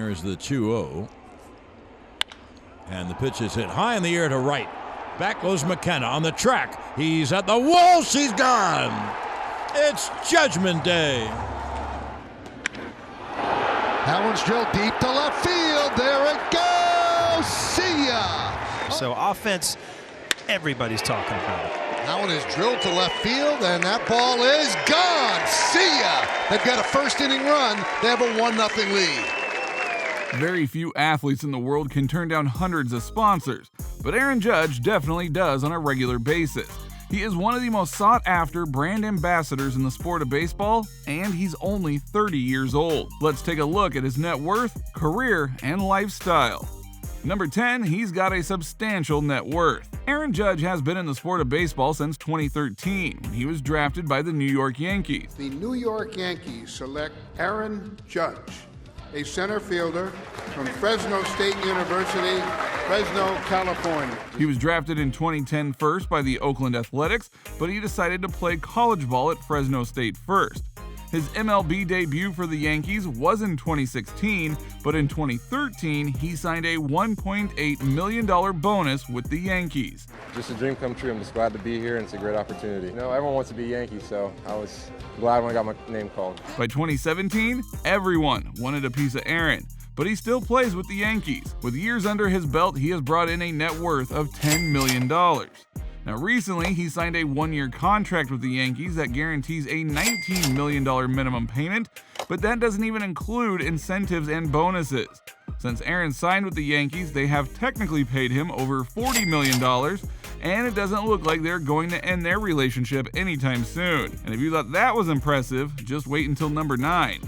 Here's the 2-0. And the pitch is hit high in the air to right. Back goes McKenna on the track. He's at the wall. She's gone. It's Judgment Day. That one's drilled deep to left field. There it goes. See ya. So offense, everybody's talking about it. That one is drilled to left field, and that ball is gone. See ya. They've got a first inning run. They have a 1-0 lead. Very few athletes in the world can turn down hundreds of sponsors, but Aaron Judge definitely does on a regular basis. He is one of the most sought-after brand ambassadors in the sport of baseball, and he's only 30 years old. Let's take a look at his net worth, career, and lifestyle. Number 10, he's got a substantial net worth. Aaron Judge has been in the sport of baseball since 2013, when he was drafted by the New York Yankees. The New York Yankees select Aaron Judge, a center fielder from Fresno State University, Fresno, California. He was drafted in 2010 first by the Oakland Athletics, but he decided to play college ball at Fresno State first. His MLB debut for the Yankees was in 2016, but in 2013, he signed a $1.8 million bonus with the Yankees. Just a dream come true. I'm just glad to be here, and it's a great opportunity. You know, everyone wants to be a Yankee, so I was glad when I got my name called. By 2017, everyone wanted a piece of Aaron, but he still plays with the Yankees. With years under his belt, he has brought in a net worth of $10 million. Now, recently, he signed a one-year contract with the Yankees that guarantees a $19 million minimum payment, but that doesn't even include incentives and bonuses. Since Aaron signed with the Yankees, they have technically paid him over $40 million, and it doesn't look like they're going to end their relationship anytime soon. And if you thought that was impressive, just wait until number 9.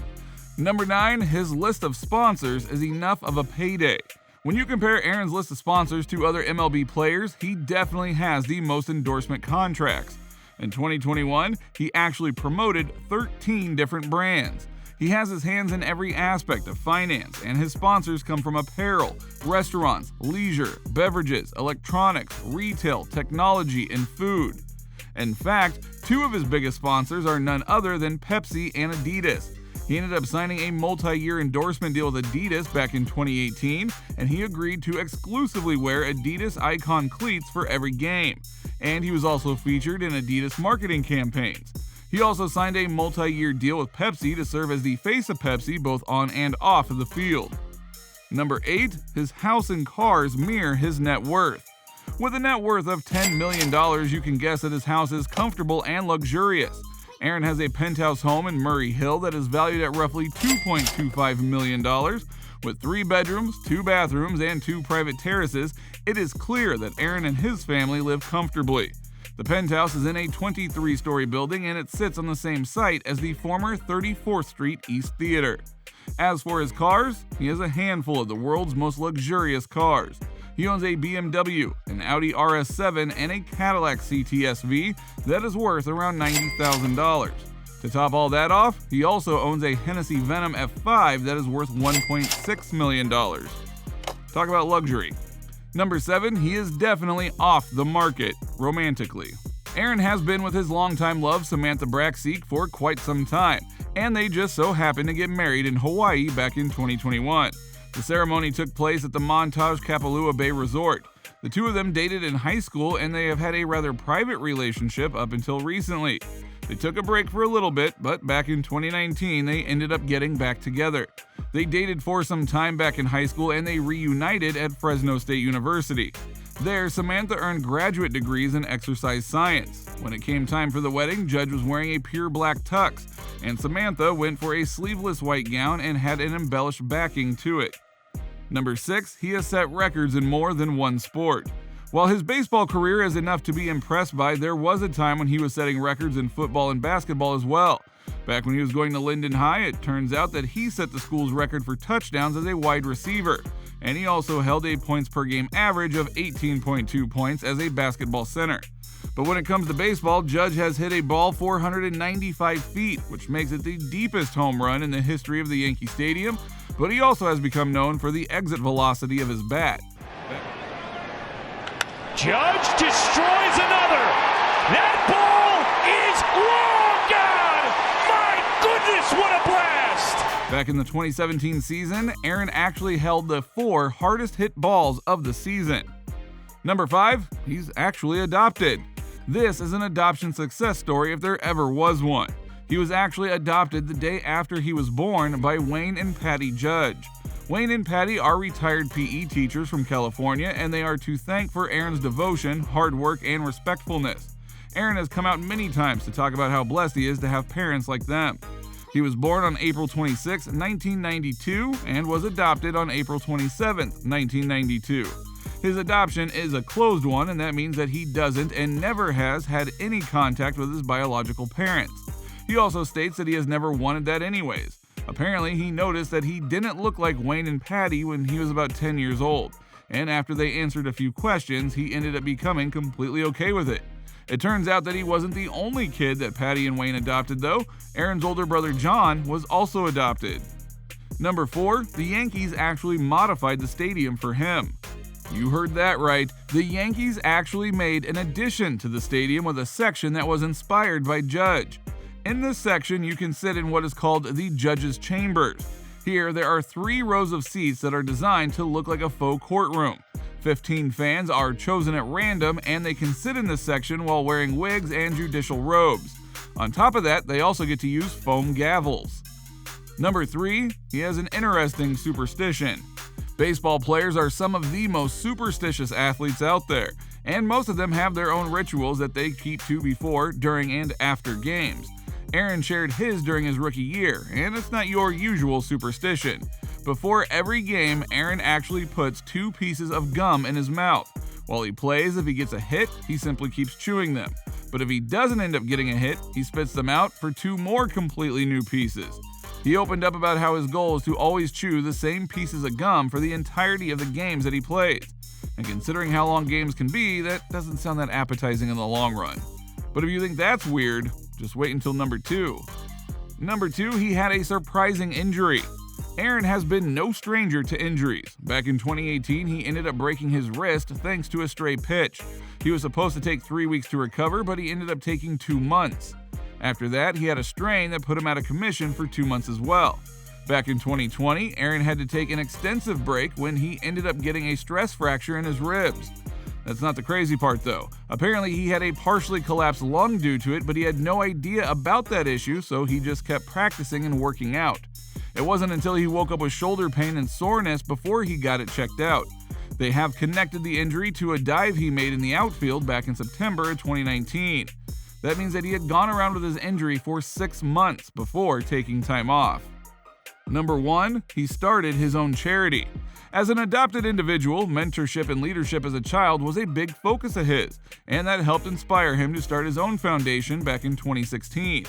Number 9, his list of sponsors is enough of a payday. When you compare Aaron's list of sponsors to other MLB players, he definitely has the most endorsement contracts. In 2021, he actually promoted 13 different brands. He has his hands in every aspect of finance, and his sponsors come from apparel, restaurants, leisure, beverages, electronics, retail, technology, and food. In fact, 2 of his biggest sponsors are none other than Pepsi and Adidas. He ended up signing a multi-year endorsement deal with Adidas back in 2018, and he agreed to exclusively wear Adidas Icon cleats for every game. And he was also featured in Adidas marketing campaigns. He also signed a multi-year deal with Pepsi to serve as the face of Pepsi both on and off of the field. Number 8, his house and cars mirror his net worth. With a net worth of $10 million, you can guess that his house is comfortable and luxurious. Aaron has a penthouse home in Murray Hill that is valued at roughly $2.25 million. With 3 bedrooms, 2 bathrooms, and 2 private terraces, it is clear that Aaron and his family live comfortably. The penthouse is in a 23-story building, and it sits on the same site as the former 34th Street East Theater. As for his cars, he has a handful of the world's most luxurious cars. He owns a BMW, an Audi RS7, and a Cadillac CTS-V that is worth around $90,000. To top all that off, he also owns a Hennessy Venom F5 that is worth $1.6 million. Talk about luxury. Number 7, he is definitely off the market romantically. Aaron has been with his longtime love Samantha Braxseek for quite some time, and they just so happened to get married in Hawaii back in 2021. The ceremony took place at the Montage Kapalua Bay Resort. The 2 of them dated in high school, and they have had a rather private relationship up until recently. They took a break for a little bit, but back in 2019, they ended up getting back together. They dated for some time back in high school, and they reunited at Fresno State University. There, Samantha earned graduate degrees in exercise science. When it came time for the wedding, Judge was wearing a pure black tux, and Samantha went for a sleeveless white gown and had an embellished backing to it. Number 6, he has set records in more than one sport. While his baseball career is enough to be impressed by, there was a time when he was setting records in football and basketball as well. Back when he was going to Linden High, it turns out that he set the school's record for touchdowns as a wide receiver, and he also held a points per game average of 18.2 points as a basketball center. But when it comes to baseball, Judge has hit a ball 495 feet, which makes it the deepest home run in the history of the Yankee Stadium, but he also has become known for the exit velocity of his bat. Judge destroys another. That ball is long gone. My goodness, what a blast! Back in the 2017 season, Aaron actually held the 4 hardest hit balls of the season. Number 5, he's actually adopted. This is an adoption success story if there ever was one. He was actually adopted the day after he was born by Wayne and Patty Judge. Wayne and Patty are retired PE teachers from California, and they are to thank for Aaron's devotion, hard work, and respectfulness. Aaron has come out many times to talk about how blessed he is to have parents like them. He was born on April 26, 1992, and was adopted on April 27, 1992. His adoption is a closed one, and that means that he doesn't and never has had any contact with his biological parents. He also states that he has never wanted that anyways. Apparently, he noticed that he didn't look like Wayne and Patty when he was about 10 years old, and after they answered a few questions, he ended up becoming completely okay with it. It turns out that he wasn't the only kid that Patty and Wayne adopted though. Aaron's older brother John was also adopted. Number 4, the Yankees actually modified the stadium for him. You heard that right. The Yankees actually made an addition to the stadium with a section that was inspired by Judge. In this section, you can sit in what is called the Judge's Chambers. Here, there are 3 rows of seats that are designed to look like a faux courtroom. 15 fans are chosen at random, and they can sit in this section while wearing wigs and judicial robes. On top of that, they also get to use foam gavels. Number 3, he has an interesting superstition. Baseball players are some of the most superstitious athletes out there, and most of them have their own rituals that they keep to before, during, and after games. Aaron shared his during his rookie year, and it's not your usual superstition. Before every game, Aaron actually puts 2 pieces of gum in his mouth. While he plays, if he gets a hit, he simply keeps chewing them. But if he doesn't end up getting a hit, he spits them out for 2 more completely new pieces. He opened up about how his goal is to always chew the same pieces of gum for the entirety of the games that he plays. And considering how long games can be, that doesn't sound that appetizing in the long run. But if you think that's weird, just wait until number 2. Number 2, he had a surprising injury. Aaron has been no stranger to injuries. Back in 2018, he ended up breaking his wrist thanks to a stray pitch. He was supposed to take 3 weeks to recover, but he ended up taking 2 months. After that, he had a strain that put him out of commission for 2 months as well. Back in 2020, Aaron had to take an extensive break when he ended up getting a stress fracture in his ribs. That's not the crazy part though. Apparently he had a partially collapsed lung due to it, but he had no idea about that issue, so he just kept practicing and working out. It wasn't until he woke up with shoulder pain and soreness before he got it checked out. They have connected the injury to a dive he made in the outfield back in September of 2019. That means that he had gone around with his injury for 6 months before taking time off. Number 1, he started his own charity. As an adopted individual, mentorship and leadership as a child was a big focus of his, and that helped inspire him to start his own foundation back in 2016.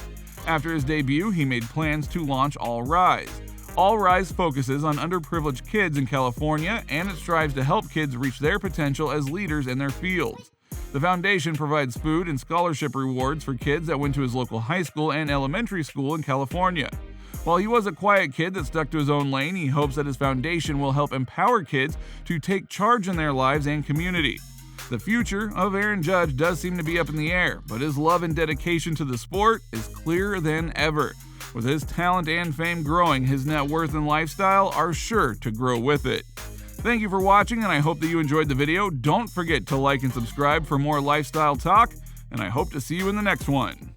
After his debut, he made plans to launch All Rise. All Rise focuses on underprivileged kids in California, and it strives to help kids reach their potential as leaders in their fields. The foundation provides food and scholarship rewards for kids that went to his local high school and elementary school in California. While he was a quiet kid that stuck to his own lane, he hopes that his foundation will help empower kids to take charge in their lives and community. The future of Aaron Judge does seem to be up in the air, but his love and dedication to the sport is clearer than ever. With his talent and fame growing, his net worth and lifestyle are sure to grow with it. Thank you for watching, and I hope that you enjoyed the video. Don't forget to like and subscribe for more lifestyle talk, and I hope to see you in the next one.